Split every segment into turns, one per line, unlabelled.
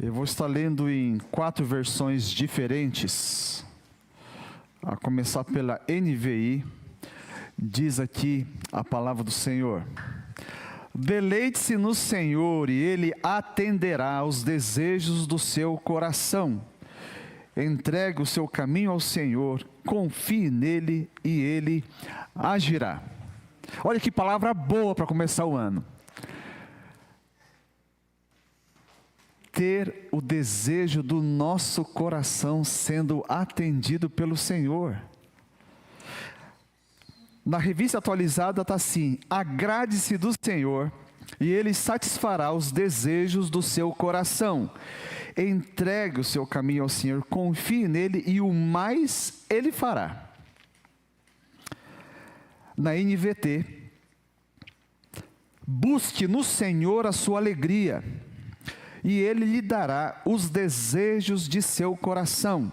Eu vou estar lendo em 4 versões diferentes, a começar pela NVI. Diz aqui a palavra do Senhor: deleite-se no Senhor e Ele atenderá aos desejos do seu coração. Entregue o seu caminho ao Senhor, confie nele e Ele agirá. Olha que palavra boa para começar o ano. Ter o desejo do nosso coração sendo atendido pelo Senhor. Na revista atualizada está assim: agrade-se do Senhor e Ele satisfará os desejos do seu coração. Entregue o seu caminho ao Senhor, confie nele e o mais Ele fará. Na NVT, busque no Senhor a sua alegria e Ele lhe dará os desejos de seu coração.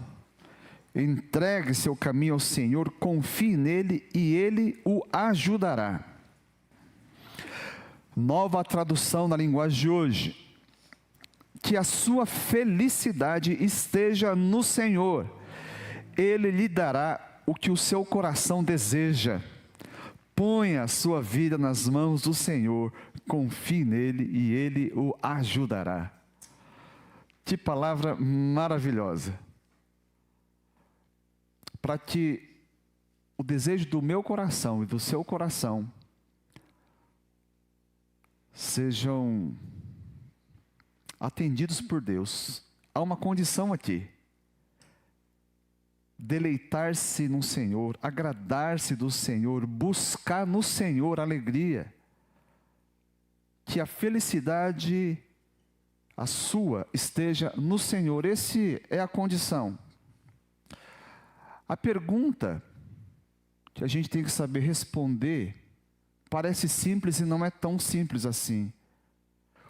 Entregue seu caminho ao Senhor, confie nele e Ele o ajudará. Nova tradução na linguagem de hoje: que a sua felicidade esteja no Senhor, Ele lhe dará o que o seu coração deseja. Ponha a sua vida nas mãos do Senhor, confie nele e Ele o ajudará. Que palavra maravilhosa! Para que o desejo do meu coração e do seu coração sejam atendidos por Deus, há uma condição aqui: deleitar-se no Senhor, agradar-se do Senhor, buscar no Senhor alegria, que a felicidade, a sua, esteja no Senhor. Essa é a condição. A pergunta que a gente tem que saber responder parece simples e não é tão simples assim.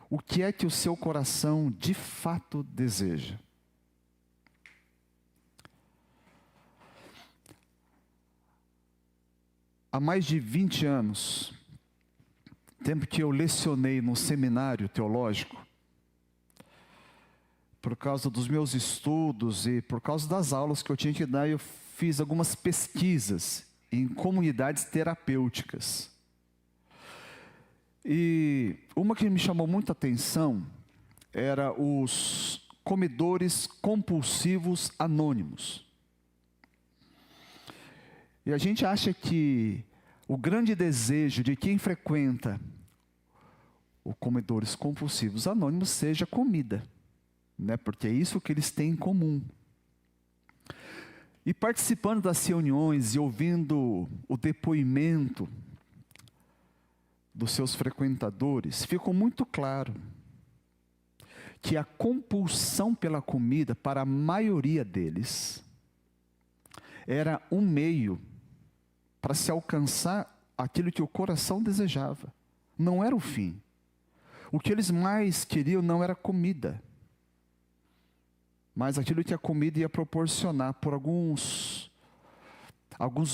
O que é que o seu coração de fato deseja? Há mais de 20 anos, tempo que eu lecionei num seminário teológico, por causa dos meus estudos e por causa das aulas que eu tinha que dar, eu fiz algumas pesquisas em comunidades terapêuticas. E uma que me chamou muita atenção era os comedores compulsivos anônimos. E a gente acha que o grande desejo de quem frequenta os comedores compulsivos anônimos seja comida, né? Porque é isso que eles têm em comum. E participando das reuniões e ouvindo o depoimento dos seus frequentadores, ficou muito claro que a compulsão pela comida, para a maioria deles, era um meio para se alcançar aquilo que o coração desejava. Não era o fim. O que eles mais queriam não era comida, mas aquilo que a comida ia proporcionar por alguns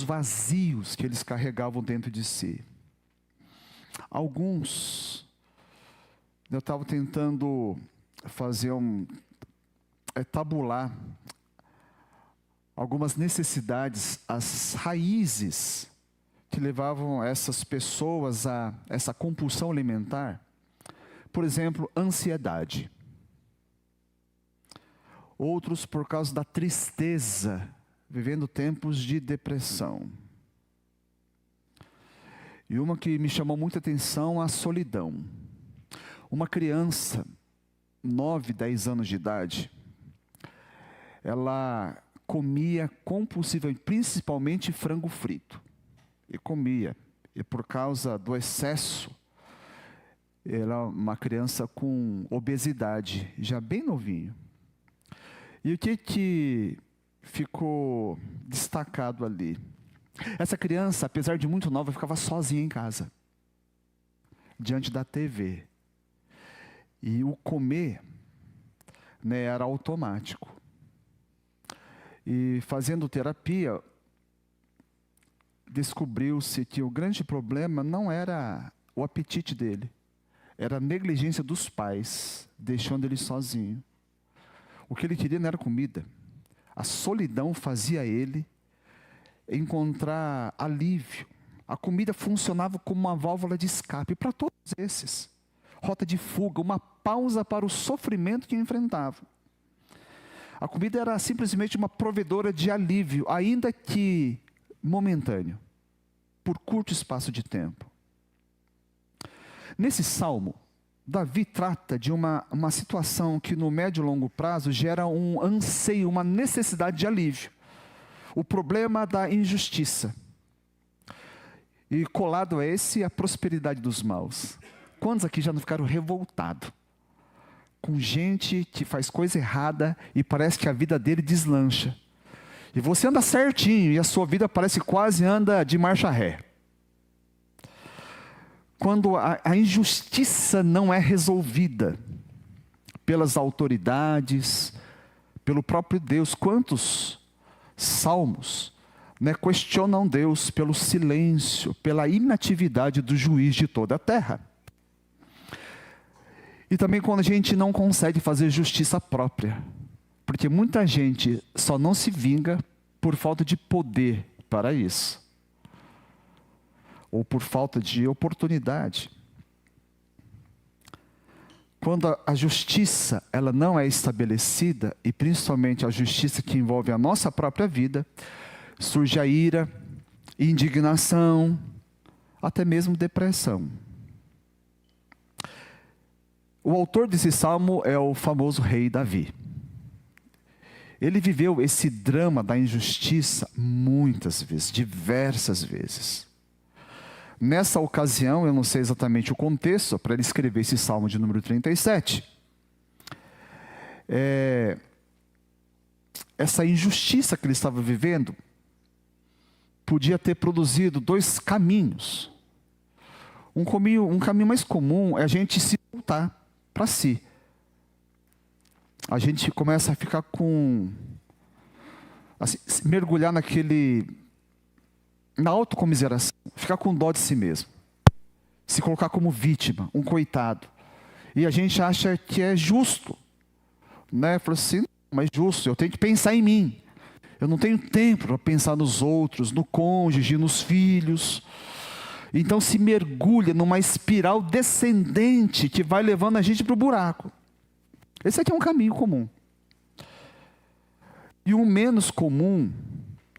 vazios que eles carregavam dentro de si. Alguns, eu estava tentando fazer tabular algumas necessidades, as raízes que levavam essas pessoas a essa compulsão alimentar. Por exemplo, ansiedade. Outros por causa da tristeza, vivendo tempos de depressão. E uma que me chamou muita atenção, a solidão. Uma criança, 9, 10 anos de idade, ela comia compulsivamente, principalmente frango frito. E comia. E por causa do excesso, era uma criança com obesidade, já bem novinho. E o que ficou destacado ali? Essa criança, apesar de muito nova, ficava sozinha em casa, diante da TV. E o comer, né, era automático. E fazendo terapia, descobriu-se que o grande problema não era o apetite dele, era a negligência dos pais, deixando ele sozinho. O que ele queria não era comida. A solidão fazia ele encontrar alívio. A comida funcionava como uma válvula de escape para todos esses. Rota de fuga, uma pausa para o sofrimento que enfrentavam. A comida era simplesmente uma provedora de alívio, ainda que momentâneo, por curto espaço de tempo. Nesse salmo, Davi trata de uma situação que no médio e longo prazo gera um anseio, uma necessidade de alívio. O problema da injustiça. E colado a esse, a prosperidade dos maus. Quantos aqui já não ficaram revoltados com gente que faz coisa errada e parece que a vida dele deslancha? E você anda certinho e a sua vida parece quase anda de marcha ré. Quando a injustiça não é resolvida pelas autoridades, pelo próprio Deus. Quantos salmos questionam Deus pelo silêncio, pela inatividade do juiz de toda a terra. E também quando a gente não consegue fazer justiça própria. Porque muita gente só não se vinga por falta de poder para isso. Ou por falta de oportunidade. Quando a justiça ela não é estabelecida, e principalmente a justiça que envolve a nossa própria vida, surge a ira, indignação, até mesmo depressão. O autor desse salmo é o famoso rei Davi. Ele viveu esse drama da injustiça muitas vezes, diversas vezes. Nessa ocasião, eu não sei exatamente o contexto, para ele escrever esse salmo de número 37. Essa injustiça que ele estava vivendo podia ter produzido dois caminhos. Um caminho mais comum é a gente se voltar para si. A gente começa a ficar mergulhar na autocomiseração, ficar com dó de si mesmo. Se colocar como vítima, um coitado. E a gente acha que é justo. Fala assim, mas justo, eu tenho que pensar em mim. Eu não tenho tempo para pensar nos outros, no cônjuge, nos filhos. Então se mergulha numa espiral descendente que vai levando a gente para o buraco. Esse aqui é um caminho comum. E o menos comum,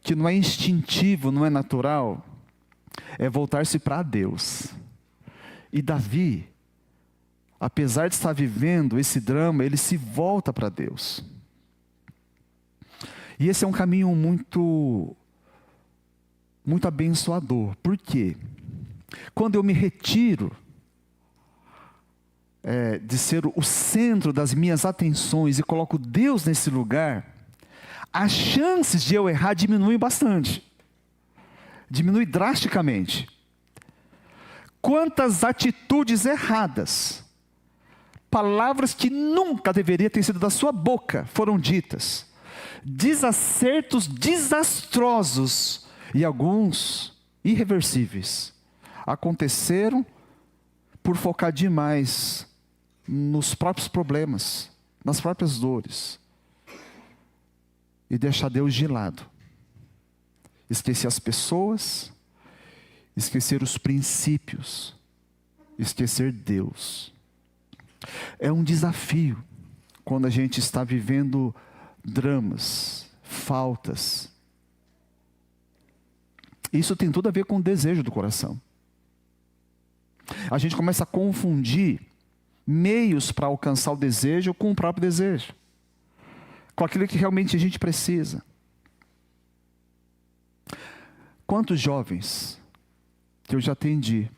que não é instintivo, não é natural, é voltar-se para Deus. E Davi, apesar de estar vivendo esse drama, ele se volta para Deus. E esse é um caminho muito abençoador. Por quê? Quando eu me retiro de ser o centro das minhas atenções e coloco Deus nesse lugar, as chances de eu errar diminuem bastante. Diminui drasticamente. Quantas atitudes erradas, palavras que nunca deveriam ter sido da sua boca, foram ditas. Desacertos desastrosos e alguns irreversíveis aconteceram por focar demais nos próprios problemas, nas próprias dores e deixar Deus de lado. Esquecer as pessoas, esquecer os princípios, esquecer Deus. É um desafio quando a gente está vivendo dramas, faltas. Isso tem tudo a ver com o desejo do coração. A gente começa a confundir meios para alcançar o desejo com o próprio desejo, com aquilo que realmente a gente precisa. Quantos jovens que eu já atendi?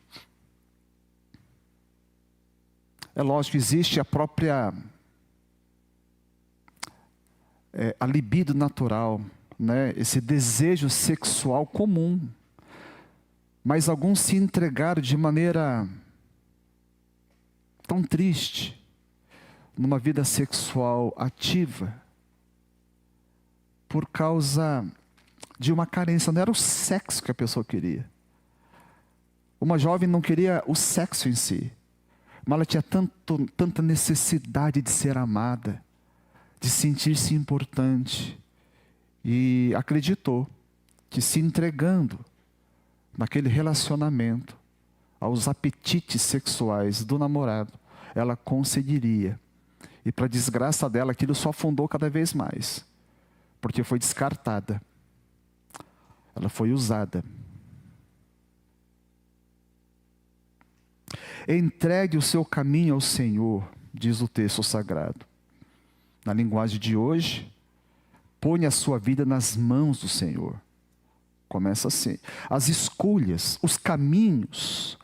É lógico, existe a própria a libido natural, esse desejo sexual comum. Mas alguns se entregaram de maneira tão triste, numa vida sexual ativa, por causa de uma carência. Não era o sexo que a pessoa queria. Uma jovem não queria o sexo em si, mas ela tinha tanta necessidade de ser amada, de sentir-se importante. E acreditou que se entregando naquele relacionamento aos apetites sexuais do namorado, ela conseguiria. E para desgraça dela, aquilo só afundou cada vez mais. Porque foi descartada. Ela foi usada. Entregue o seu caminho ao Senhor, diz o texto sagrado. Na linguagem de hoje, ponha a sua vida nas mãos do Senhor. Começa assim. As escolhas, os caminhos,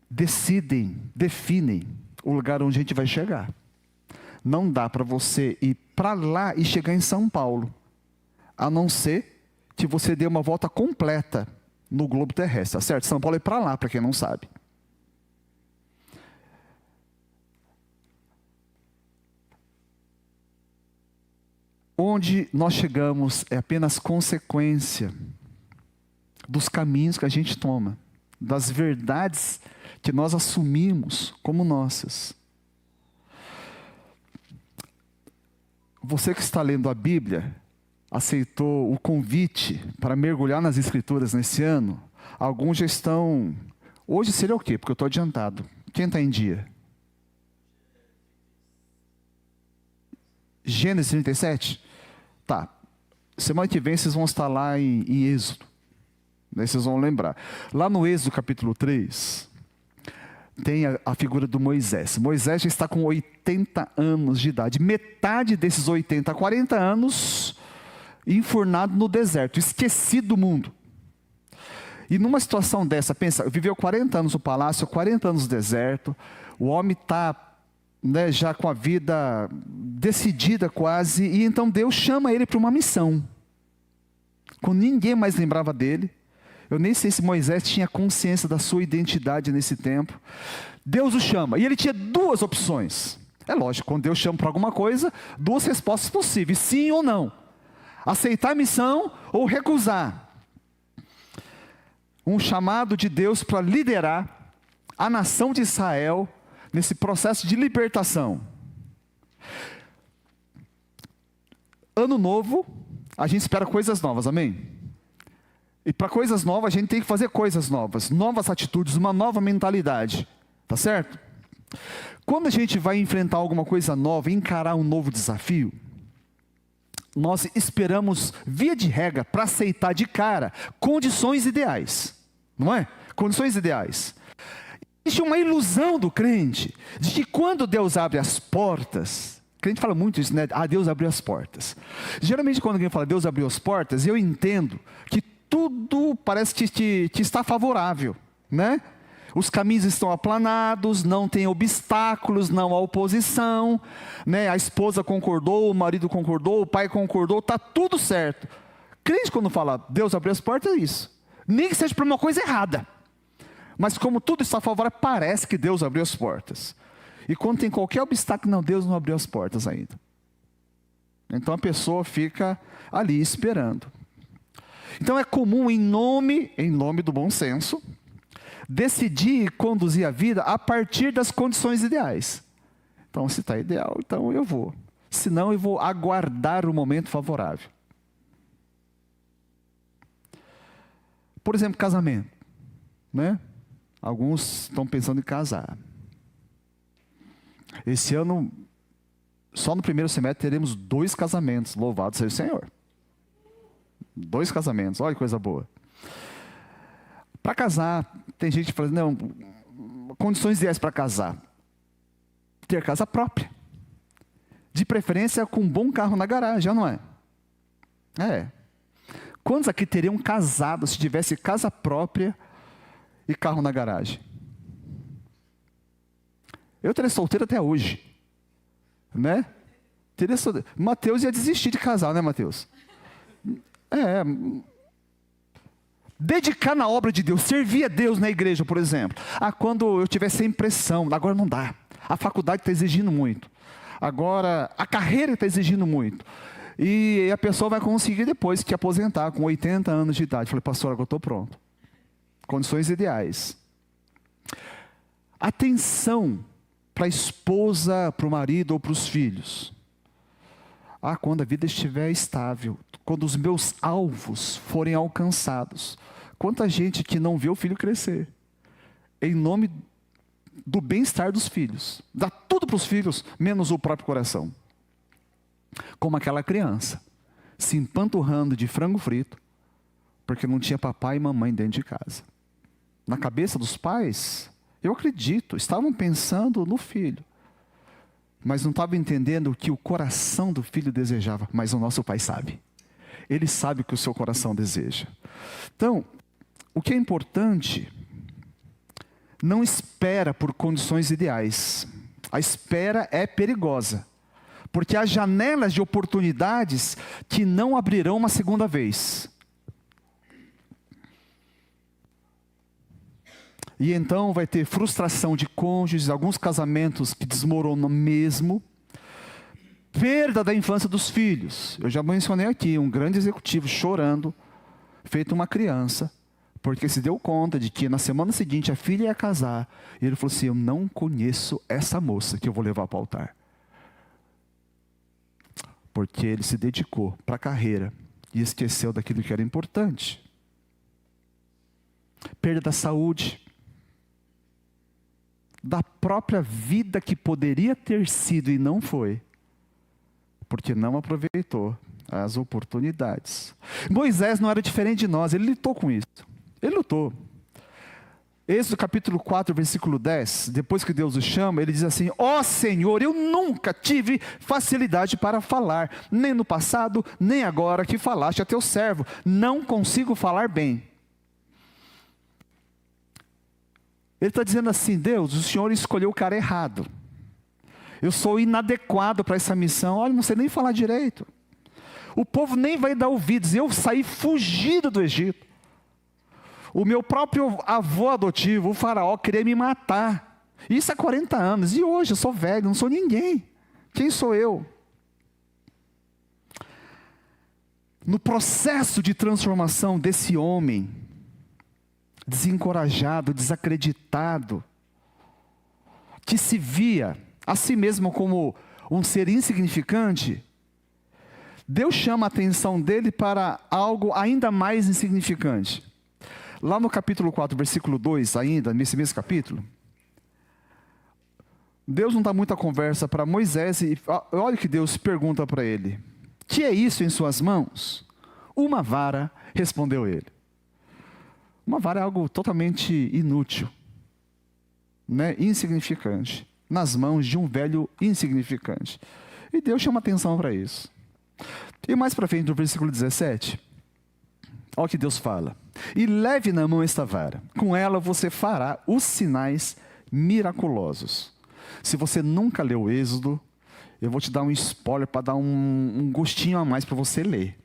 definem o lugar onde a gente vai chegar. Não dá para você ir para lá e chegar em São Paulo, a não ser que você dê uma volta completa no globo terrestre, tá certo? São Paulo é para lá, para quem não sabe. Onde nós chegamos é apenas consequência dos caminhos que a gente toma, das verdades que nós assumimos como nossas. Você que está lendo a Bíblia, aceitou o convite para mergulhar nas Escrituras nesse ano? Alguns já estão... Hoje seria o quê? Porque eu estou adiantado. Quem está em dia? Gênesis 37? Tá. Semana que vem vocês vão estar lá em Êxodo. Daí vocês vão lembrar. Lá no Êxodo capítulo 3, tem a figura do Moisés. Moisés já está com 80 anos de idade. Metade desses 80, 40 anos, enfurnado no deserto, esquecido do mundo. E numa situação dessa, pensa, viveu 40 anos no palácio, 40 anos no deserto, o homem está... já com a vida decidida quase, e então Deus chama ele para uma missão. Quando ninguém mais lembrava dele, eu nem sei se Moisés tinha consciência da sua identidade nesse tempo. Deus o chama, e ele tinha duas opções. É lógico, quando Deus chama para alguma coisa, duas respostas possíveis, sim ou não. Aceitar a missão ou recusar. Um chamado de Deus para liderar a nação de Israel nesse processo de libertação. Ano novo, a gente espera coisas novas, amém? E para coisas novas, a gente tem que fazer coisas novas, novas atitudes, uma nova mentalidade, tá certo? Quando a gente vai enfrentar alguma coisa nova, encarar um novo desafio, nós esperamos, via de regra, para aceitar de cara, condições ideais, não é? Condições ideais. Existe uma ilusão do crente, de que quando Deus abre as portas, o crente fala muito isso, né? Ah, Deus abriu as portas. Geralmente quando alguém fala Deus abriu as portas, eu entendo que tudo parece que está favorável, né? Os caminhos estão aplanados, não tem obstáculos, não há oposição, né? A esposa concordou, o marido concordou, o pai concordou, está tudo certo. Crente quando fala Deus abriu as portas é isso. Nem que seja para uma coisa errada. Mas como tudo está favorável, parece que Deus abriu as portas. E quando tem qualquer obstáculo, não, Deus não abriu as portas ainda. Então a pessoa fica ali esperando. Então é comum, em nome do bom senso, decidir e conduzir a vida a partir das condições ideais. Então se está ideal, então eu vou. Senão eu vou aguardar o momento favorável. Por exemplo, casamento, né? Alguns estão pensando em casar. Esse ano, só no primeiro semestre, teremos 2 casamentos. Louvado seja o Senhor. 2 casamentos, olha que coisa boa. Para casar, tem gente falando, não, condições ideais para casar. Ter casa própria. De preferência com um bom carro na garagem, não é? É. Quantos aqui teriam casado se tivesse casa própria e carro na garagem? Eu teria solteiro até hoje, né? Teria solteiro. Mateus ia desistir de casar, né, Mateus? Dedicar na obra de Deus, servir a Deus na igreja, por exemplo. Quando eu tivesse sem pressão, agora não dá. A faculdade está exigindo muito. Agora, a carreira está exigindo muito. E a pessoa vai conseguir depois te aposentar com 80 anos de idade. Falei, pastor, agora eu estou pronto. Condições ideais. Atenção para a esposa, para o marido ou para os filhos. Quando a vida estiver estável, quando os meus alvos forem alcançados. Quanta gente que não vê o filho crescer, em nome do bem-estar dos filhos, dá tudo para os filhos, menos o próprio coração. Como aquela criança, se empanturrando de frango frito, porque não tinha papai e mamãe dentro de casa. Na cabeça dos pais, eu acredito, estavam pensando no filho, mas não estavam entendendo o que o coração do filho desejava. Mas o nosso pai sabe, ele sabe o que o seu coração deseja. Então, o que é importante, não espera por condições ideais. A espera é perigosa, porque há janelas de oportunidades que não abrirão uma segunda vez. E então vai ter frustração de cônjuges, alguns casamentos que desmoronam mesmo, perda da infância dos filhos. Eu já mencionei aqui, um grande executivo chorando, feito uma criança, porque se deu conta de que na semana seguinte a filha ia casar, e ele falou assim: eu não conheço essa moça que eu vou levar para o altar. Porque ele se dedicou para a carreira e esqueceu daquilo que era importante. Perda da saúde, da própria vida que poderia ter sido e não foi, porque não aproveitou as oportunidades. Moisés não era diferente de nós, ele lutou com isso. Ele lutou. Êxodo capítulo 4, versículo 10, depois que Deus o chama, ele diz assim: ó Senhor, eu nunca tive facilidade para falar, nem no passado, nem agora que falaste a teu servo, não consigo falar bem. Ele está dizendo assim: Deus, o Senhor escolheu o cara errado. Eu sou inadequado para essa missão. Olha, não sei nem falar direito. O povo nem vai dar ouvidos. Eu saí fugido do Egito. O meu próprio avô adotivo, o faraó, queria me matar. Isso há 40 anos. E hoje eu sou velho, não sou ninguém. Quem sou eu? No processo de transformação desse homem, desencorajado, desacreditado, que se via a si mesmo como um ser insignificante, Deus chama a atenção dele para algo ainda mais insignificante. Lá no capítulo 4, versículo 2, ainda, nesse mesmo capítulo, Deus não dá muita conversa para Moisés, e olha o que Deus pergunta para ele: que é isso em suas mãos? Uma vara, respondeu ele. Uma vara é algo totalmente inútil, né? Insignificante, nas mãos de um velho insignificante. E Deus chama atenção para isso. E mais para frente, no versículo 17, olha o que Deus fala: e leve na mão esta vara, com ela você fará os sinais miraculosos. Se você nunca leu o Êxodo, eu vou te dar um spoiler para dar um gostinho a mais para você ler.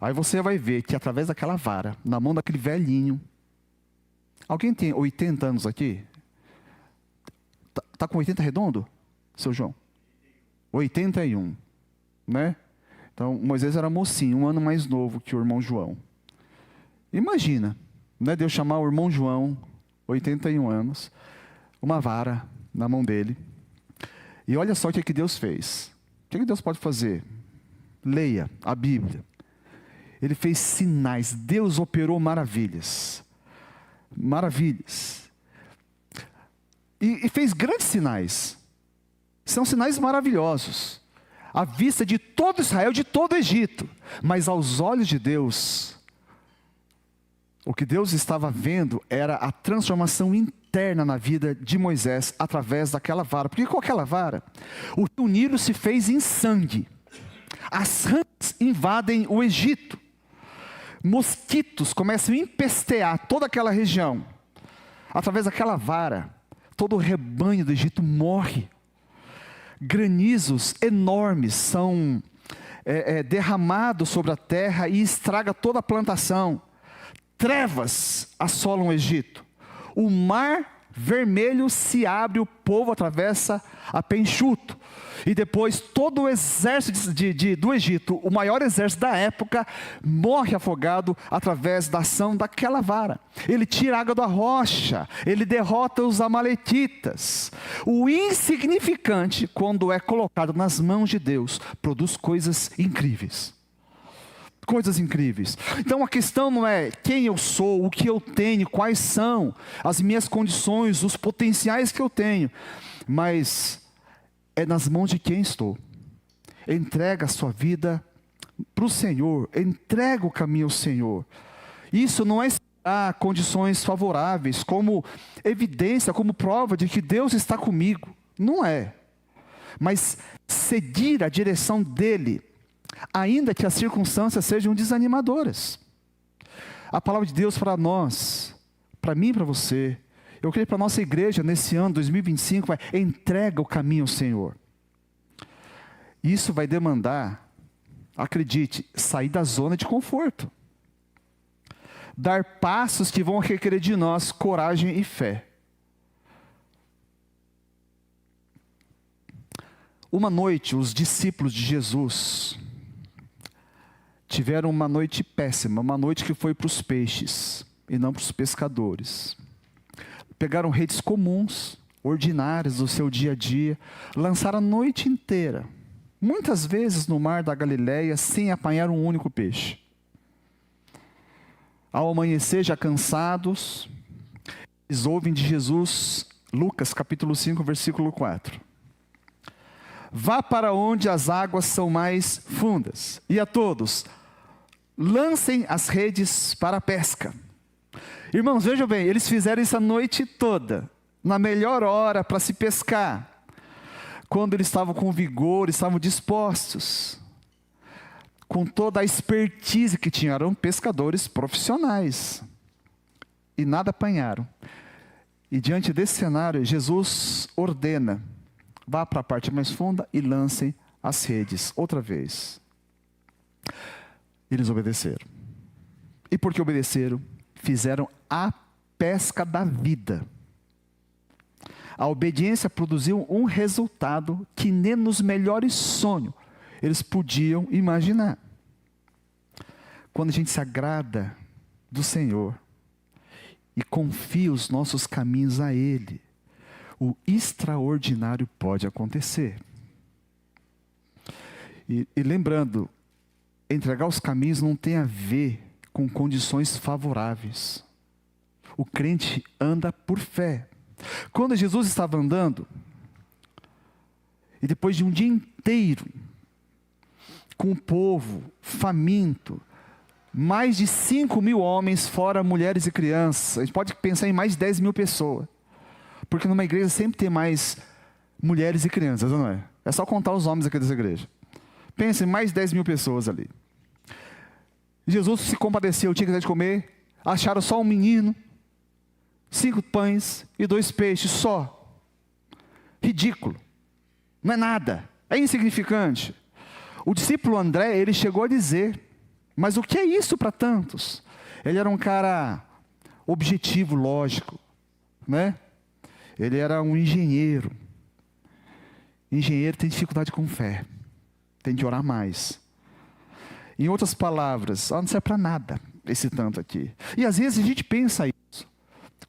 Aí você vai ver que através daquela vara, na mão daquele velhinho. Alguém tem 80 anos aqui? Tá com 80 redondo, seu João? 81, né? Então, Moisés era mocinho, um ano mais novo que o irmão João. Imagina, né, Deus chamar o irmão João, 81 anos, uma vara na mão dele. E olha só o que Deus fez. O que Deus pode fazer? Leia a Bíblia. Ele fez sinais, Deus operou maravilhas. Maravilhas. E fez grandes sinais. São sinais maravilhosos. À vista de todo Israel, de todo o Egito. Mas aos olhos de Deus, o que Deus estava vendo era a transformação interna na vida de Moisés através daquela vara. Porque com aquela vara, o Nilo se fez em sangue. As rãs invadem o Egito. Mosquitos começam a empestear toda aquela região. Através daquela vara, todo o rebanho do Egito morre. Granizos enormes são derramados sobre a terra e estraga toda a plantação. Trevas assolam o Egito. O mar vermelho se abre, o povo atravessa a pé enxuto. E depois todo o exército do Egito, o maior exército da época, morre afogado através da ação daquela vara. Ele tira a água da rocha, ele derrota os amalecitas. O insignificante, quando é colocado nas mãos de Deus, produz coisas incríveis. Coisas incríveis. Então a questão não é quem eu sou, o que eu tenho, quais são as minhas condições, os potenciais que eu tenho, mas é nas mãos de quem estou. Entrega a sua vida para o Senhor, entrega o caminho ao Senhor. Isso não é esperar condições favoráveis como evidência, como prova de que Deus está comigo. Não é. Mas seguir a direção dEle, ainda que as circunstâncias sejam desanimadoras. A palavra de Deus para nós, para mim e para você, eu creio para a nossa igreja nesse ano 2025, entrega o caminho ao Senhor. Isso vai demandar, acredite, sair da zona de conforto. Dar passos que vão requerer de nós coragem e fé. Uma noite, os discípulos de Jesus tiveram uma noite péssima, uma noite que foi para os peixes e não para os pescadores. Pegaram redes comuns, ordinárias do seu dia a dia, lançaram a noite inteira, muitas vezes no mar da Galileia, sem apanhar um único peixe. Ao amanhecer, já cansados, eles ouvem de Jesus, Lucas capítulo 5, versículo 4. Vá para onde as águas são mais fundas, e a todos, lancem as redes para a pesca. Irmãos, vejam bem, eles fizeram isso a noite toda, na melhor hora para se pescar, quando eles estavam com vigor, estavam dispostos, com toda a expertise que tinham, eram pescadores profissionais, e nada apanharam. E diante desse cenário, Jesus ordena, vá para a parte mais funda e lancem as redes, outra vez. Eles obedeceram. E porque obedeceram, fizeram a pesca da vida. A obediência produziu um resultado que nem nos melhores sonhos eles podiam imaginar. Quando a gente se agrada do Senhor e confia os nossos caminhos a Ele, o extraordinário pode acontecer. E lembrando, entregar os caminhos não tem a ver com condições favoráveis. O crente anda por fé. Quando Jesus estava andando, e depois de um dia inteiro, com o povo faminto, mais de 5.000 homens, fora mulheres e crianças, a gente pode pensar em mais de 10.000 pessoas, porque numa igreja sempre tem mais mulheres e crianças, não é? É só contar os homens aqui dessa igreja. Pensa em mais de 10.000 pessoas ali. Jesus se compadeceu, tinha que de comer, acharam só um menino, 5 pães e 2 peixes só. Ridículo. Não é nada, é insignificante. O discípulo André, ele chegou a dizer, mas o que é isso para tantos? Ele era um cara objetivo, lógico, né? Ele era um engenheiro. Engenheiro tem dificuldade com fé, tem que orar mais. Em outras palavras, não serve para nada esse tanto aqui. E às vezes a gente pensa isso,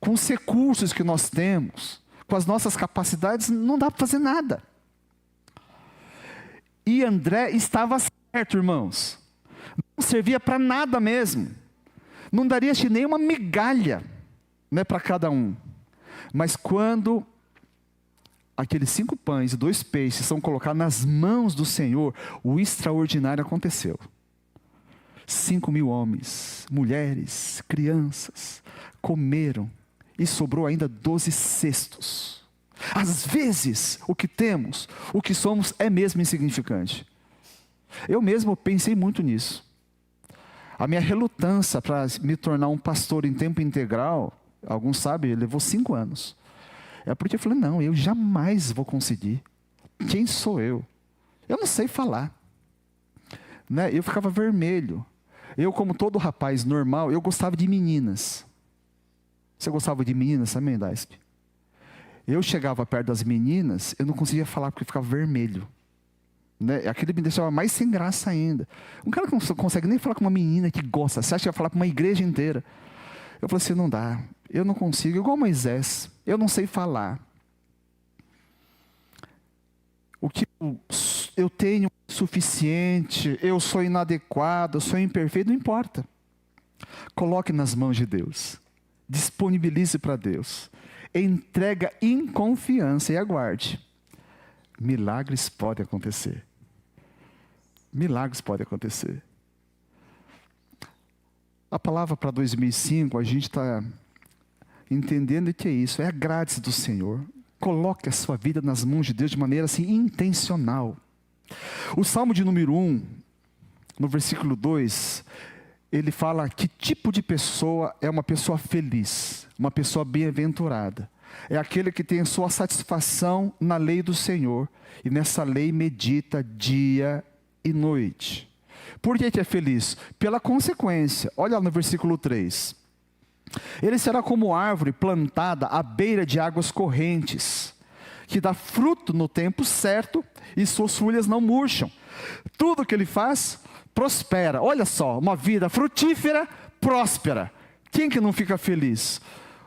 com os recursos que nós temos, com as nossas capacidades, não dá para fazer nada. E André estava certo, irmãos. Não servia para nada mesmo. Não daria nem uma migalha, né, para cada um. Mas quando aqueles 5 pães e 2 peixes são colocados nas mãos do Senhor, o extraordinário aconteceu. 5.000 homens, mulheres, crianças, comeram e sobrou ainda 12 cestos. Às vezes, o que temos, o que somos é mesmo insignificante. Eu mesmo pensei muito nisso. A minha relutância para me tornar um pastor em tempo integral, alguns sabem, levou 5 anos. É porque eu falei, não, eu jamais vou conseguir. Quem sou eu? Eu não sei falar. Né? Eu ficava vermelho. Eu, como todo rapaz normal, eu gostava de meninas. Você gostava de meninas também, Daisp? Eu chegava perto das meninas, eu não conseguia falar porque ficava vermelho. Né? Aquilo me deixava mais sem graça ainda. Um cara que não consegue nem falar com uma menina que gosta, você acha que vai falar com uma igreja inteira? Eu falei assim, não dá, eu não consigo, igual Moisés, eu não sei falar. O que eu tenho é suficiente, eu sou inadequado, eu sou imperfeito, não importa. Coloque nas mãos de Deus, disponibilize para Deus, entrega em confiança e aguarde. Milagres podem acontecer. Milagres podem acontecer. A palavra para 2005, a gente está entendendo que é isso, é a graça do Senhor. Coloque a sua vida nas mãos de Deus de maneira assim intencional. O Salmo de número 1, no versículo 2, ele fala que tipo de pessoa é uma pessoa feliz, uma pessoa bem-aventurada. É aquele que tem a sua satisfação na lei do Senhor, e nessa lei medita dia e noite. Por que é feliz? Pela consequência. Olha lá no versículo 3. Ele será como árvore plantada à beira de águas correntes, que dá fruto no tempo certo, e suas folhas não murcham. Tudo que ele faz, prospera. Olha só, uma vida frutífera, próspera. Quem que não fica feliz?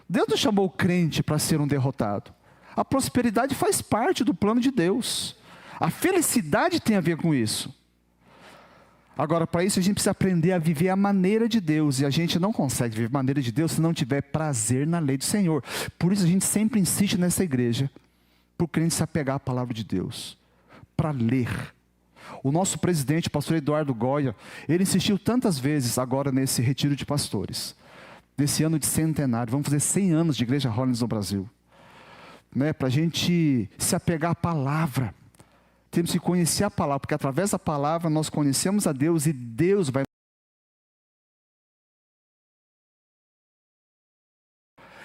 Deus não chamou o crente para ser um derrotado. A prosperidade faz parte do plano de Deus. A felicidade tem a ver com isso. Agora, para isso a gente precisa aprender a viver a maneira de Deus. E a gente não consegue viver a maneira de Deus se não tiver prazer na lei do Senhor. Por isso a gente sempre insiste nessa igreja, para o crente se apegar à palavra de Deus, para ler. O nosso presidente, o pastor Eduardo Goya, ele insistiu tantas vezes agora nesse retiro de pastores. Nesse ano de centenário, vamos fazer 100 anos de Igreja Holiness no Brasil. Né? Para a gente se apegar à palavra. Temos que conhecer a palavra, porque através da palavra nós conhecemos a Deus e Deus vai...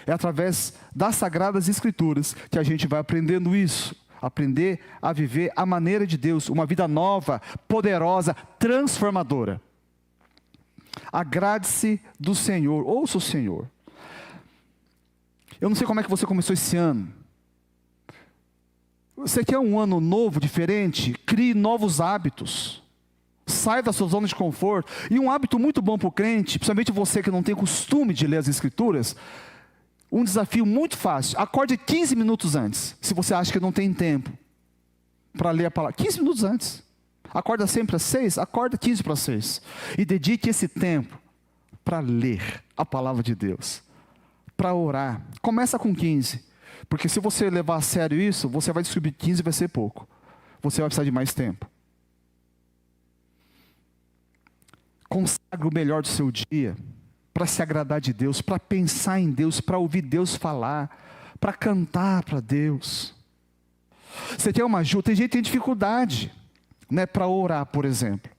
É através das Sagradas Escrituras que a gente vai aprendendo isso. Aprender a viver a maneira de Deus, uma vida nova, poderosa, transformadora. Agrade-se do Senhor, ouça o Senhor. Eu não sei como é que você começou esse ano. Você quer um ano novo, diferente? Crie novos hábitos. Saia da sua zona de conforto. E um hábito muito bom para o crente, principalmente você que não tem costume de ler as Escrituras, um desafio muito fácil. Acorde 15 minutos antes, se você acha que não tem tempo para ler a palavra. 15 minutos antes. Acorda sempre às 6, acorda 15 para 6. E dedique esse tempo para ler a palavra de Deus. Para orar. Começa com 15. Porque se você levar a sério isso, você vai descobrir que 15 vai ser pouco. Você vai precisar de mais tempo. Consagre o melhor do seu dia para se agradar de Deus, para pensar em Deus, para ouvir Deus falar, para cantar para Deus. Você quer uma ajuda? Tem gente que tem dificuldade, né, para orar, por exemplo.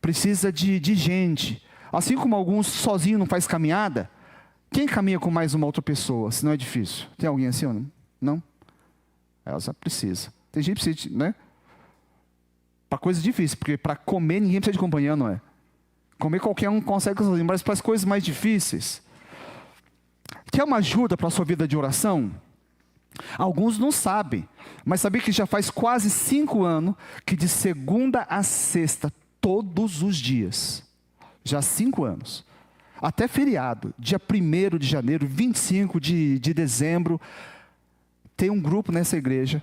Precisa de gente. Assim como alguns sozinho não faz caminhada, quem caminha com mais uma outra pessoa, se não é difícil? Tem alguém assim ou não? Não? Ela só precisa. Tem gente que precisa, né? Para coisas difíceis, porque para comer ninguém precisa de companhia, não é? Comer qualquer um consegue sozinho, mas para as coisas mais difíceis. Quer uma ajuda para a sua vida de oração? Alguns não sabem, mas sabia que já faz quase 5 anos que de segunda a sexta, todos os dias, já há 5 anos, até feriado, dia 1º de janeiro, 25 de dezembro, tem um grupo nessa igreja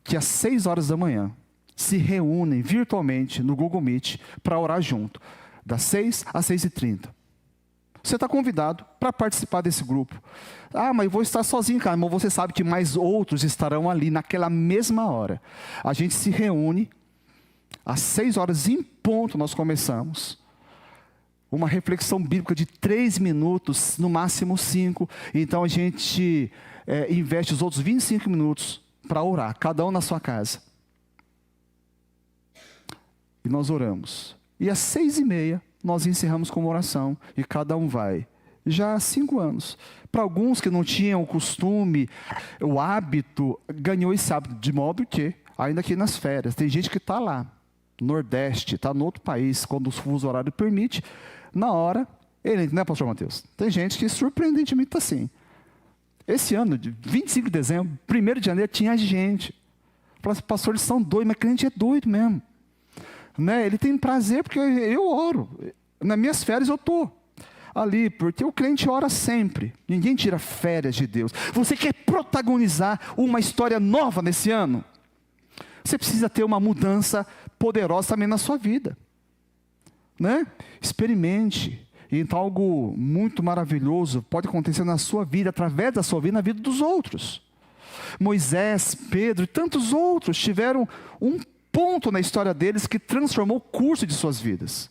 que às 6 horas da manhã se reúnem virtualmente no Google Meet para orar junto, das 6 às 6h30. Você está convidado para participar desse grupo. Ah, mas eu vou estar sozinho, cara. Mas você sabe que mais outros estarão ali naquela mesma hora. A gente se reúne, às 6 horas em ponto nós começamos. Uma reflexão bíblica de 3 minutos, no máximo 5. Então a gente investe os outros 25 minutos para orar, cada um na sua casa. E nós oramos. E às 6h30 nós encerramos com uma oração e cada um vai. Já há 5 anos. Para alguns que não tinham o costume, o hábito, ganhou esse hábito de modo que, ainda aqui nas férias, tem gente que está lá, no Nordeste, está no outro país, quando o fuso horário permite, na hora, ele, né, pastor Mateus? Tem gente que surpreendentemente está assim. Esse ano, de 25 de dezembro, 1º de janeiro, tinha gente. Falei assim, pastor, eles são doidos, mas crente é doido mesmo. Né? Ele tem prazer porque eu oro. Nas minhas férias eu estou ali, porque o crente ora sempre. Ninguém tira férias de Deus. Você quer protagonizar uma história nova nesse ano? Você precisa ter uma mudança poderosa também na sua vida. Né? Experimente. E então algo muito maravilhoso pode acontecer na sua vida, através da sua vida, na vida dos outros. Moisés, Pedro e tantos outros tiveram um ponto na história deles que transformou o curso de suas vidas.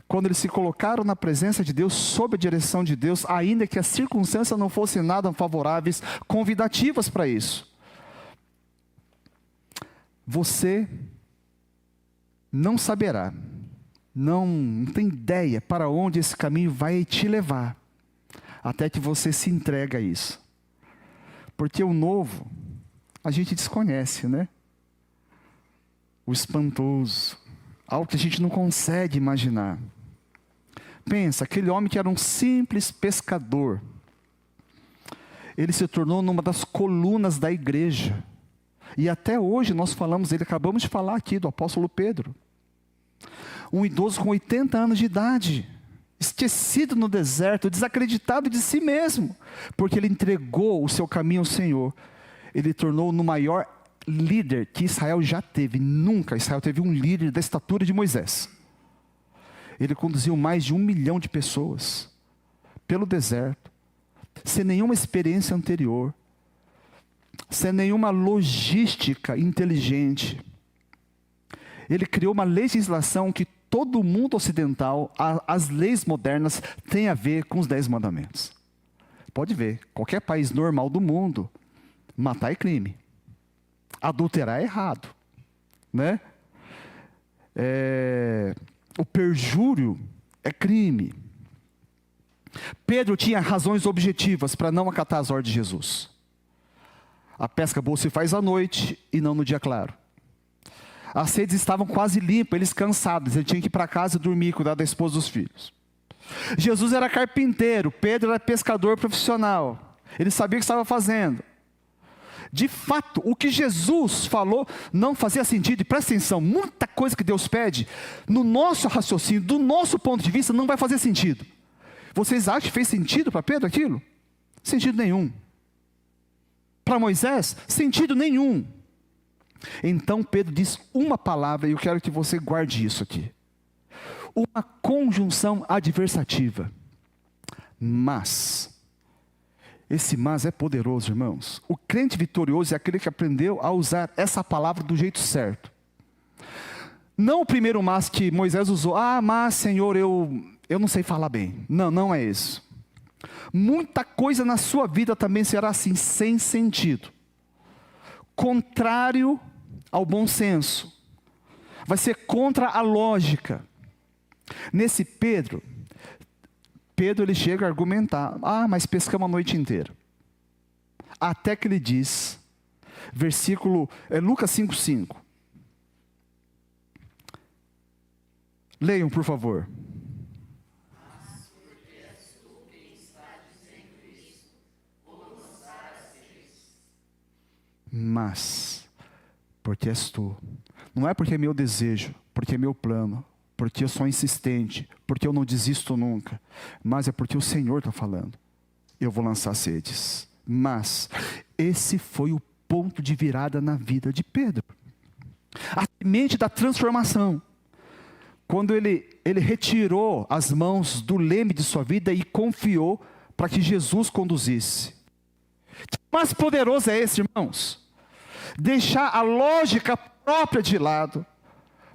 Quando eles se colocaram na presença de Deus, sob a direção de Deus, ainda que as circunstâncias não fossem nada favoráveis, convidativas para isso. Você não saberá, não tem ideia para onde esse caminho vai te levar, até que você se entrega a isso. Porque o novo, a gente desconhece, né? O espantoso, algo que a gente não consegue imaginar. Pensa, aquele homem que era um simples pescador, ele se tornou numa das colunas da igreja. E até hoje nós falamos dele, acabamos de falar aqui do apóstolo Pedro. Um idoso com 80 anos de idade, esquecido no deserto, desacreditado de si mesmo, porque ele entregou o seu caminho ao Senhor. Ele tornou no maior líder que Israel já teve. Nunca Israel teve um líder da estatura de Moisés. Ele conduziu mais de 1 milhão de pessoas pelo deserto, sem nenhuma experiência anterior, sem nenhuma logística inteligente. Ele criou uma legislação que todo mundo ocidental, as leis modernas, têm a ver com os 10 mandamentos. Pode ver, qualquer país normal do mundo, matar é crime. Adulterar é errado. Né? O perjúrio é crime. Pedro tinha razões objetivas para não acatar as ordens de Jesus. A pesca boa se faz à noite e não no dia claro. As redes estavam quase limpas, eles cansados, ele tinha que ir para casa e dormir, cuidar da esposa e dos filhos. Jesus era carpinteiro, Pedro era pescador profissional. Ele sabia o que estava fazendo. De fato, o que Jesus falou não fazia sentido. E presta atenção, muita coisa que Deus pede, no nosso raciocínio, do nosso ponto de vista, não vai fazer sentido. Vocês acham que fez sentido para Pedro aquilo? Sentido nenhum. Para Moisés, sentido nenhum. Então Pedro diz uma palavra, e eu quero que você guarde isso aqui. Uma conjunção adversativa. Mas. Esse mas é poderoso, irmãos. O crente vitorioso é aquele que aprendeu a usar essa palavra do jeito certo. Não o primeiro mas que Moisés usou. Mas Senhor, eu não sei falar bem. Não é isso. Muita coisa na sua vida também será assim, sem sentido. Contrário ao bom senso. Vai ser contra a lógica. Nesse Pedro ele chega a argumentar. Mas pescamos a noite inteira. Até que ele diz, Lucas 5:5. Leiam, por favor. Mas, porque és tu. Não é porque é meu desejo, porque é meu plano, porque eu sou insistente, porque eu não desisto nunca, mas é porque o Senhor está falando. Eu vou lançar sedes. Mas, esse foi o ponto de virada na vida de Pedro. A semente da transformação. Quando ele retirou as mãos do leme de sua vida e confiou para que Jesus conduzisse. Que mais poderoso é esse, irmãos? Deixar a lógica própria de lado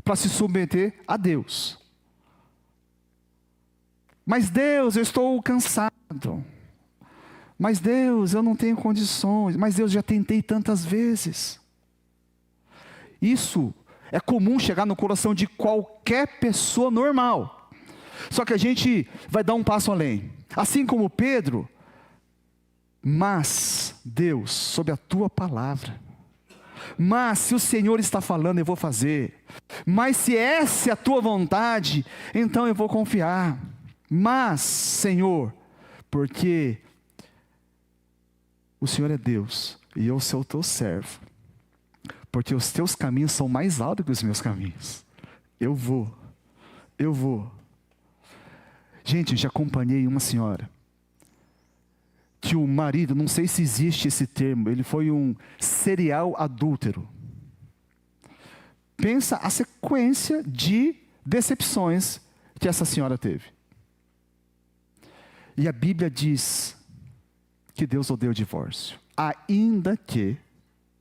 para se submeter a Deus. Mas Deus, eu estou cansado. Mas Deus, eu não tenho condições. Mas Deus, já tentei tantas vezes. Isso é comum chegar no coração de qualquer pessoa normal. Só que a gente vai dar um passo além. Assim como Pedro, mas Deus, sob a tua palavra. Mas se o Senhor está falando, eu vou fazer. Mas se essa é a tua vontade, então eu vou confiar. Mas, Senhor, porque o Senhor é Deus e eu sou o teu servo, porque os teus caminhos são mais altos que os meus caminhos. Eu vou. Gente, já acompanhei uma senhora que o marido, não sei se existe esse termo, ele foi um serial adúltero. Pensa a sequência de decepções que essa senhora teve. E a Bíblia diz que Deus odeia o divórcio, ainda que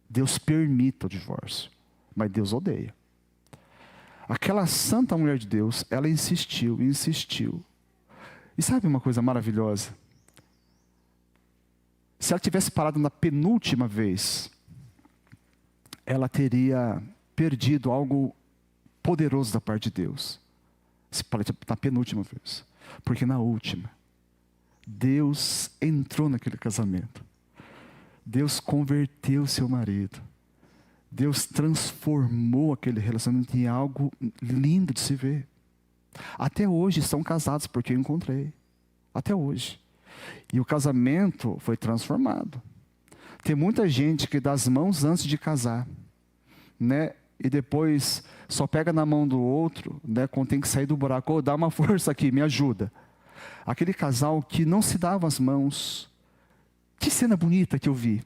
Deus permita o divórcio, mas Deus odeia. Aquela santa mulher de Deus, ela insistiu. E sabe uma coisa maravilhosa? Se ela tivesse parado na penúltima vez, ela teria perdido algo poderoso da parte de Deus. Se parou na penúltima vez. Porque na última, Deus entrou naquele casamento. Deus converteu seu marido. Deus transformou aquele relacionamento em algo lindo de se ver. Até hoje estão casados, porque eu encontrei. Até hoje. E o casamento foi transformado. Tem muita gente que dá as mãos antes de casar, né? E depois só pega na mão do outro, né? Quando tem que sair do buraco. Dá uma força aqui, me ajuda. Aquele casal que não se dava as mãos. Que cena bonita que eu vi.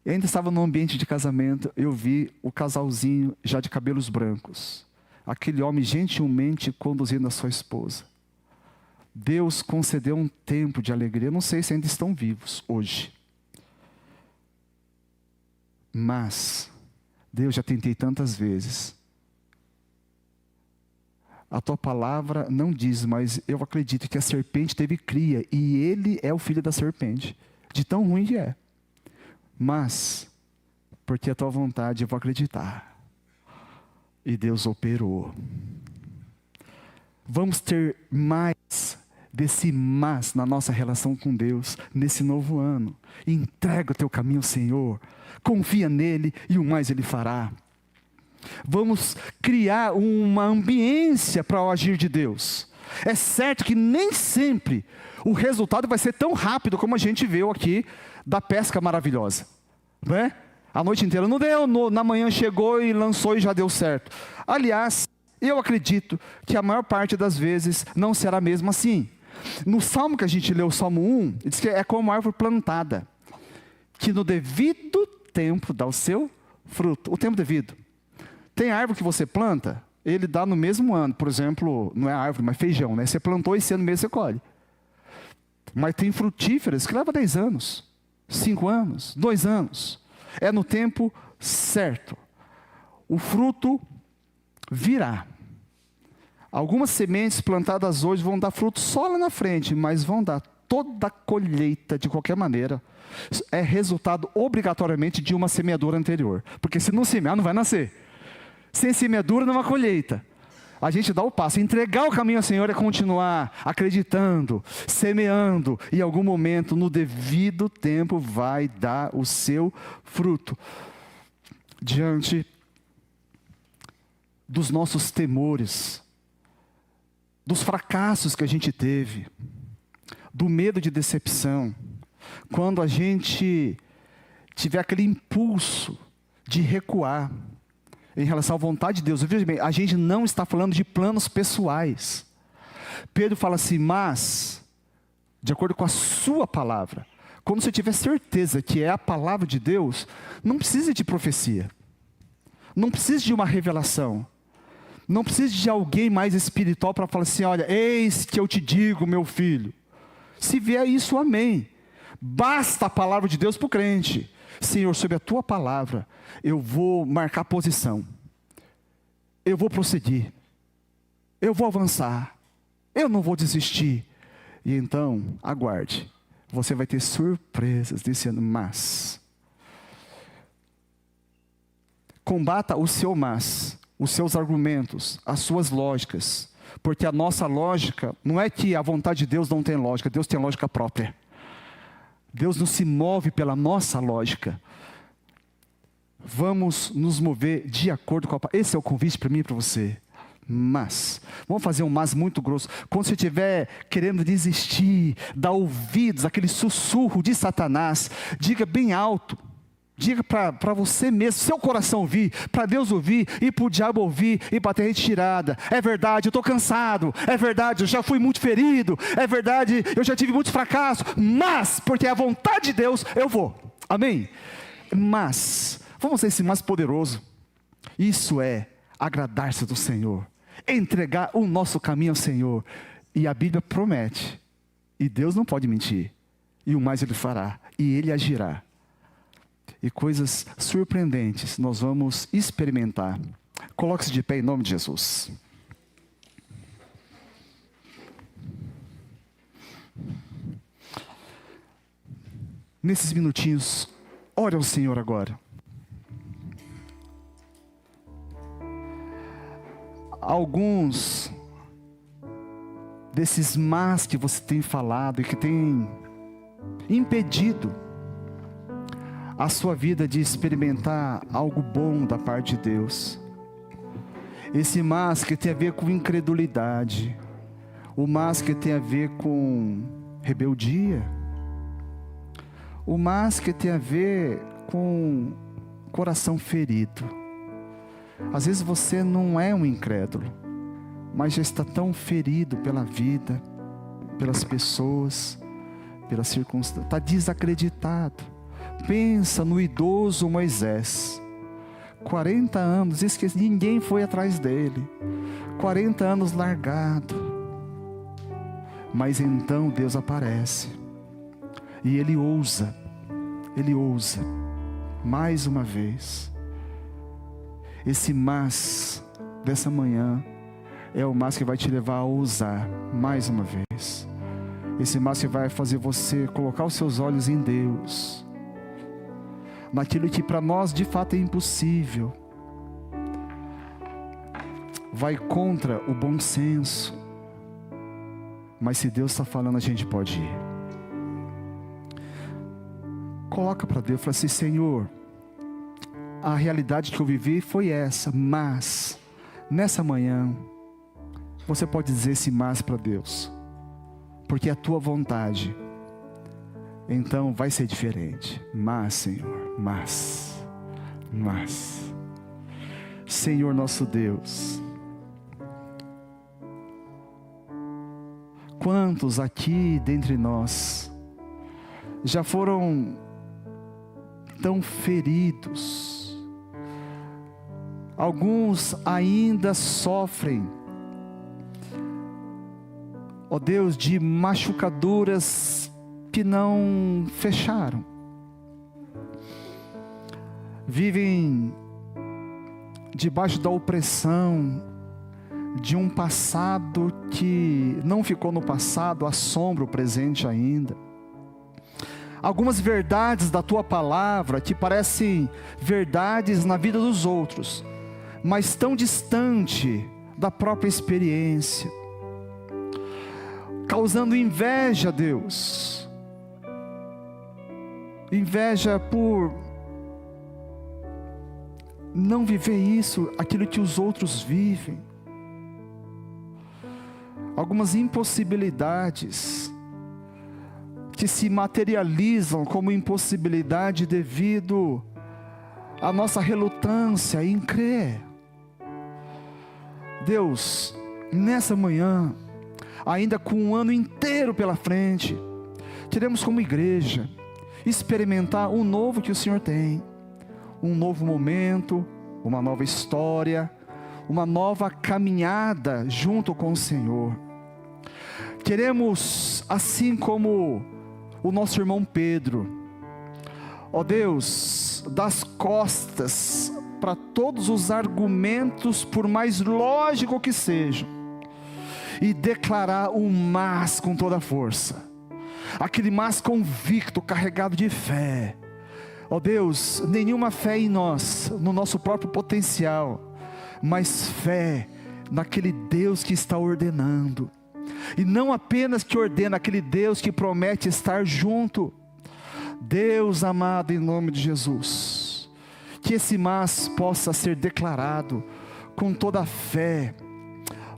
Eu ainda estava no ambiente de casamento, eu vi o casalzinho já de cabelos brancos. Aquele homem gentilmente conduzindo a sua esposa. Deus concedeu um tempo de alegria. Eu não sei se ainda estão vivos hoje. Mas, Deus, já tentei tantas vezes. A tua palavra não diz, mas eu acredito que a serpente teve cria. E ele é o filho da serpente. De tão ruim que é. Mas, porque a tua vontade eu vou acreditar. E Deus operou. Vamos ter mais desse mas na nossa relação com Deus nesse novo ano. Entrega o teu caminho ao Senhor. Confia nele e o mais ele fará. Vamos criar uma ambiência para o agir de Deus. É certo que nem sempre o resultado vai ser tão rápido como a gente viu aqui da pesca maravilhosa, né? A noite inteira não deu, na manhã chegou e lançou e já deu certo. Aliás, eu acredito que a maior parte das vezes não será mesmo assim. No Salmo que a gente leu, o Salmo 1, diz que é como uma árvore plantada, que no devido tempo dá o seu fruto. O tempo devido. Tem árvore que você planta, ele dá no mesmo ano. Por exemplo, não é árvore, mas feijão, né? Você plantou esse ano mesmo você colhe. Mas tem frutíferas que levam 10 anos, 5 anos, 2 anos. É no tempo certo. O fruto virá. Algumas sementes plantadas hoje vão dar fruto só lá na frente, mas vão dar toda a colheita de qualquer maneira. É resultado obrigatoriamente de uma semeadura anterior. Porque se não semear, não vai nascer. Sem semeadura não há colheita. A gente dá o passo. Entregar o caminho ao Senhor é continuar acreditando, semeando. E em algum momento, no devido tempo, vai dar o seu fruto. Diante dos nossos temores, dos fracassos que a gente teve, do medo de decepção, quando a gente tiver aquele impulso de recuar, em relação à vontade de Deus. Veja bem, a gente não está falando de planos pessoais. Pedro fala assim, mas, de acordo com a sua palavra, quando você tiver certeza que é a palavra de Deus, não precisa de profecia. Não precisa de uma revelação. Não precisa de alguém mais espiritual para falar assim, olha, eis que eu te digo, meu filho. Se vier isso, amém. Basta a palavra de Deus para o crente. Senhor, sob a tua palavra, eu vou marcar posição. Eu vou prosseguir. Eu vou avançar. Eu não vou desistir. E então, aguarde. Você vai ter surpresas desse ano, mas combata o seu mas, os seus argumentos, as suas lógicas. Porque a nossa lógica, não é que a vontade de Deus não tem lógica, Deus tem lógica própria. Deus não se move pela nossa lógica. Vamos nos mover de acordo com a palavra. Esse é o convite para mim e para você. Mas, vamos fazer um mas muito grosso. Quando você estiver querendo desistir, dar ouvidos àquele sussurro de Satanás, diga bem alto. Diga para você mesmo, seu coração ouvir, para Deus ouvir, e para o diabo ouvir, e para ter retirada. É verdade, eu estou cansado. É verdade, eu já fui muito ferido. É verdade, eu já tive muitos fracassos. Mas, porque é a vontade de Deus, eu vou. Amém? Mas, vamos ser esse mais poderoso. Isso é agradar-se do Senhor. Entregar o nosso caminho ao Senhor. E a Bíblia promete. E Deus não pode mentir. E o mais Ele fará. E Ele agirá. E coisas surpreendentes nós vamos experimentar. Coloque-se de pé em nome de Jesus. Nesses minutinhos, ore ao Senhor agora. Alguns desses mas que você tem falado e que tem impedido a sua vida de experimentar algo bom da parte de Deus. Esse mas que tem a ver com incredulidade, o mas que tem a ver com rebeldia, o mas que tem a ver com coração ferido. Às vezes você não é um incrédulo, mas já está tão ferido pela vida, pelas pessoas, pelas circunstâncias, está desacreditado. Pensa no idoso Moisés, 40 anos, diz que ninguém foi atrás dele, 40 anos largado, mas então Deus aparece, e ele ousa, mais uma vez. Esse mas dessa manhã, é o mas que vai te levar a ousar, mais uma vez. Esse mas que vai fazer você colocar os seus olhos em Deus, naquilo que para nós de fato é impossível, vai contra o bom senso, mas se Deus está falando, a gente pode ir. Coloca para Deus, fala assim: Senhor, a realidade que eu vivi foi essa, mas nessa manhã você pode dizer esse mas para Deus, porque é a tua vontade. Então vai ser diferente. Mas, Senhor, mas Senhor nosso Deus, quantos aqui dentre nós já foram tão feridos, alguns ainda sofrem, ó Deus, de machucaduras que não fecharam, vivem debaixo da opressão de um passado que não ficou no passado, assombra o presente ainda. Algumas verdades da tua palavra que parecem verdades na vida dos outros, mas tão distante da própria experiência, causando inveja, Deus, inveja por não viver isso, aquilo que os outros vivem. Algumas impossibilidades que se materializam como impossibilidade devido à nossa relutância em crer. Deus, nessa manhã, ainda com um ano inteiro pela frente, queremos como igreja experimentar o novo que o Senhor tem, um novo momento, uma nova história, uma nova caminhada junto com o Senhor. Queremos, assim como o nosso irmão Pedro, ó Deus, das costas para todos os argumentos, por mais lógico que sejam, e declarar um mas com toda a força, aquele mas convicto, carregado de fé. Ó Deus, nenhuma fé em nós, no nosso próprio potencial, mas fé naquele Deus que está ordenando, e não apenas que ordena, aquele Deus que promete estar junto. Deus amado, em nome de Jesus, que esse mas possa ser declarado com toda a fé,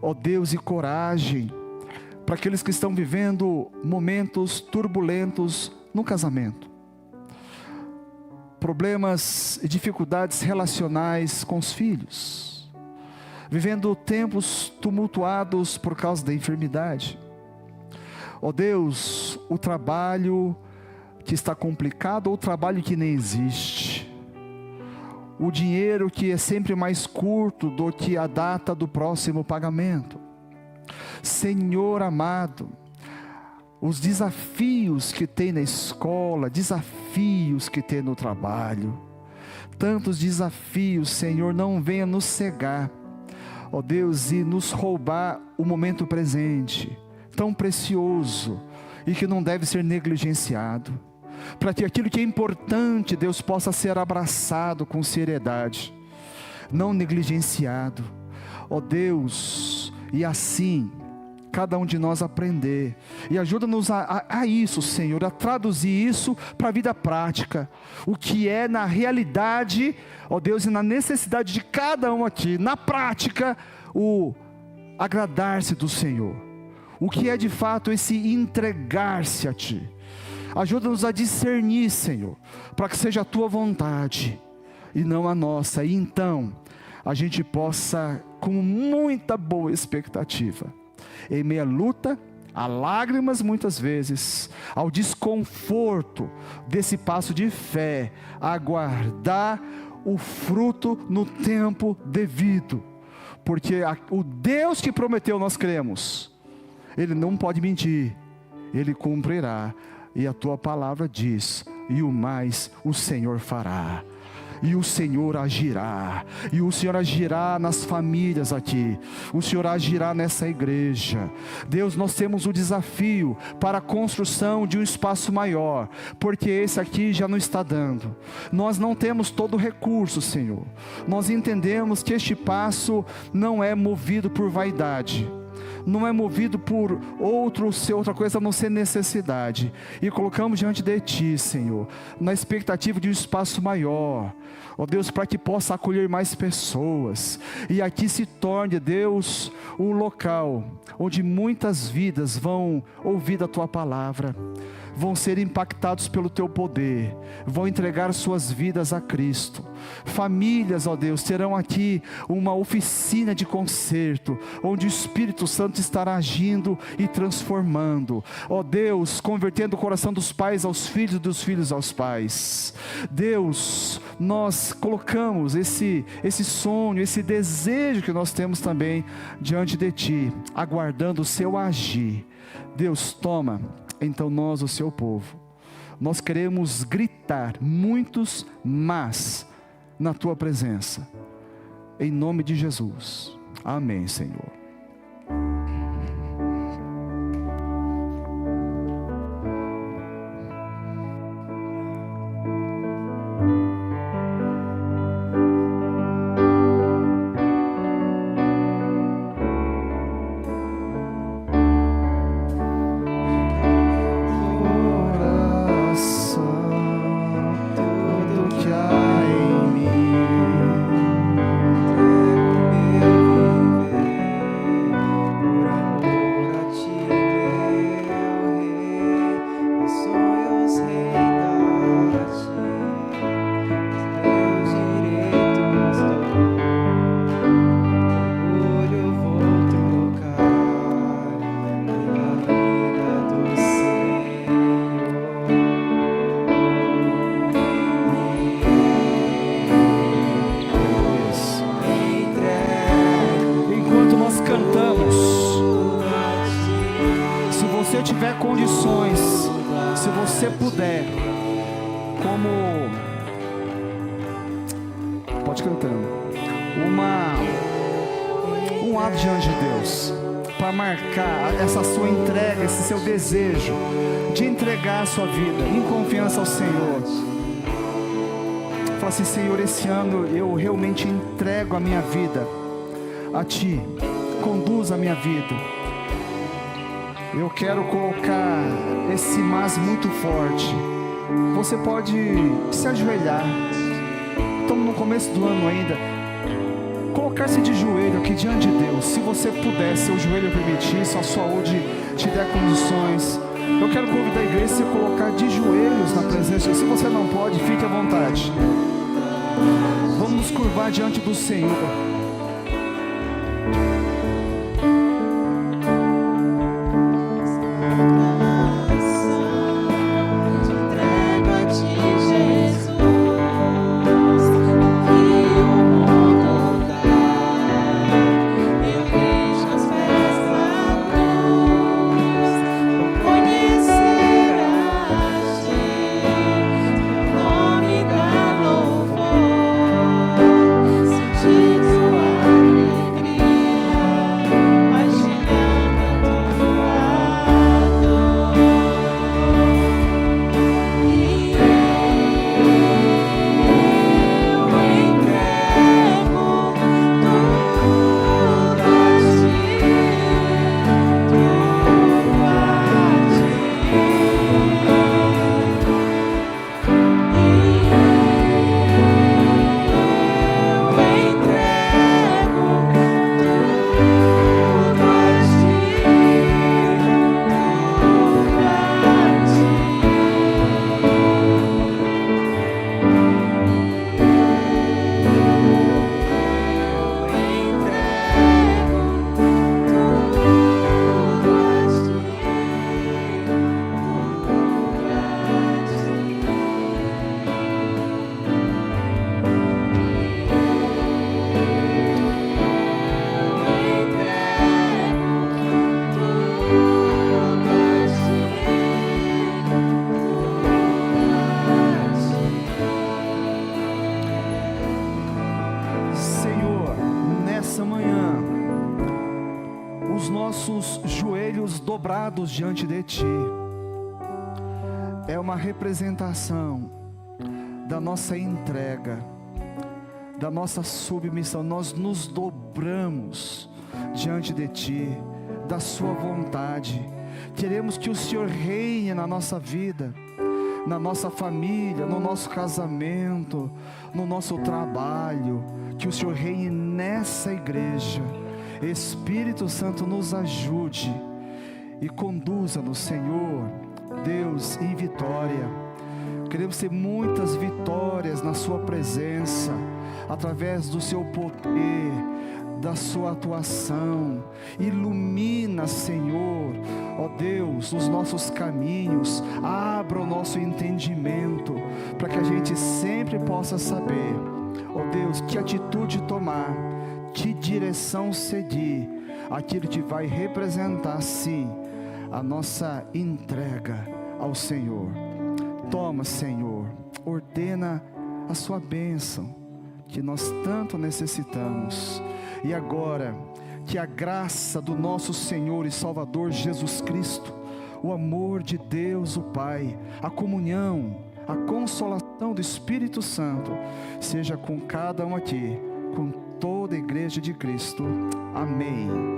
ó Deus, e coragem para aqueles que estão vivendo momentos turbulentos no casamento, problemas e dificuldades relacionais com os filhos, vivendo tempos tumultuados por causa da enfermidade. Ó Deus, o trabalho que está complicado ou o trabalho que nem existe, o dinheiro que é sempre mais curto do que a data do próximo pagamento. Senhor amado, os desafios que tem na escola, desafios que tem no trabalho, tantos desafios, Senhor, não venha nos cegar, ó Deus, e nos roubar o momento presente, tão precioso, e que não deve ser negligenciado, para que aquilo que é importante, Deus, possa ser abraçado com seriedade, não negligenciado, ó Deus, e assim, cada um de nós aprender, e ajuda-nos a isso, Senhor, a traduzir isso para a vida prática, o que é na realidade, ó Deus, e na necessidade de cada um aqui, na prática, o agradar-se do Senhor, o que é de fato esse entregar-se a Ti. Ajuda-nos a discernir, Senhor, para que seja a Tua vontade e não a nossa, e então a gente possa, com muita boa expectativa, em meia luta, a lágrimas muitas vezes, ao desconforto desse passo de fé, aguardar o fruto no tempo devido, porque o Deus que prometeu nós cremos, Ele não pode mentir, Ele cumprirá, e a Tua palavra diz, e o mais o Senhor fará, e o Senhor agirá, e o Senhor agirá nas famílias aqui, o Senhor agirá nessa igreja. Deus, nós temos o desafio para a construção de um espaço maior, porque esse aqui já não está dando, nós não temos todo o recurso, Senhor, nós entendemos que este passo não é movido por vaidade, não é movido por outra coisa a não ser necessidade, e colocamos diante de Ti, Senhor, na expectativa de um espaço maior, ó Deus, para que possa acolher mais pessoas, e aqui se torne, Deus, um local onde muitas vidas vão ouvir a Tua palavra, vão ser impactados pelo Teu poder, vão entregar suas vidas a Cristo. Famílias, ó Deus, terão aqui uma oficina de concerto, onde o Espírito Santo estará agindo e transformando, ó Deus, convertendo o coração dos pais aos filhos e dos filhos aos pais. Deus, nós colocamos esse sonho, esse desejo que nós temos também diante de Ti, aguardando o Seu agir. Deus, toma então nós, o Seu povo, nós queremos gritar muitos mas na Tua presença, em nome de Jesus, amém, Senhor. Tiver condições, se você puder, pode cantando, um ato diante de Deus, para marcar essa sua entrega, esse seu desejo de entregar a sua vida em confiança ao Senhor. Fala assim: Senhor, esse ano eu realmente entrego a minha vida a Ti, conduz a minha vida. Eu quero colocar esse mas muito forte. Você pode se ajoelhar. Estamos no começo do ano ainda. Colocar-se de joelho coloque diante de Deus. Se você puder, seu joelho permitir, sua saúde te der condições, eu quero convidar a igreja a se colocar de joelhos na presença. Se você não pode, fique à vontade. Vamos nos curvar diante do Senhor. Dobrados diante de Ti, é uma representação da nossa entrega, da nossa submissão. Nós nos dobramos diante de Ti, da Sua vontade. Queremos que o Senhor reine na nossa vida, na nossa família, no nosso casamento, no nosso trabalho. Que o Senhor reine nessa igreja. Espírito Santo, nos ajude e conduza-nos, Senhor, Deus, em vitória. Queremos ter muitas vitórias na Sua presença, através do Seu poder, da Sua atuação. Ilumina, Senhor, ó Deus, os nossos caminhos. Abra o nosso entendimento, para que a gente sempre possa saber, ó Deus, que atitude tomar, que direção seguir. Aquilo que vai representar, sim, a nossa entrega ao Senhor. Toma, Senhor, ordena a Sua bênção, que nós tanto necessitamos. E agora, que a graça do nosso Senhor e Salvador Jesus Cristo, o amor de Deus o Pai, a comunhão, a consolação do Espírito Santo, seja com cada um aqui, com toda a igreja de Cristo. Amém.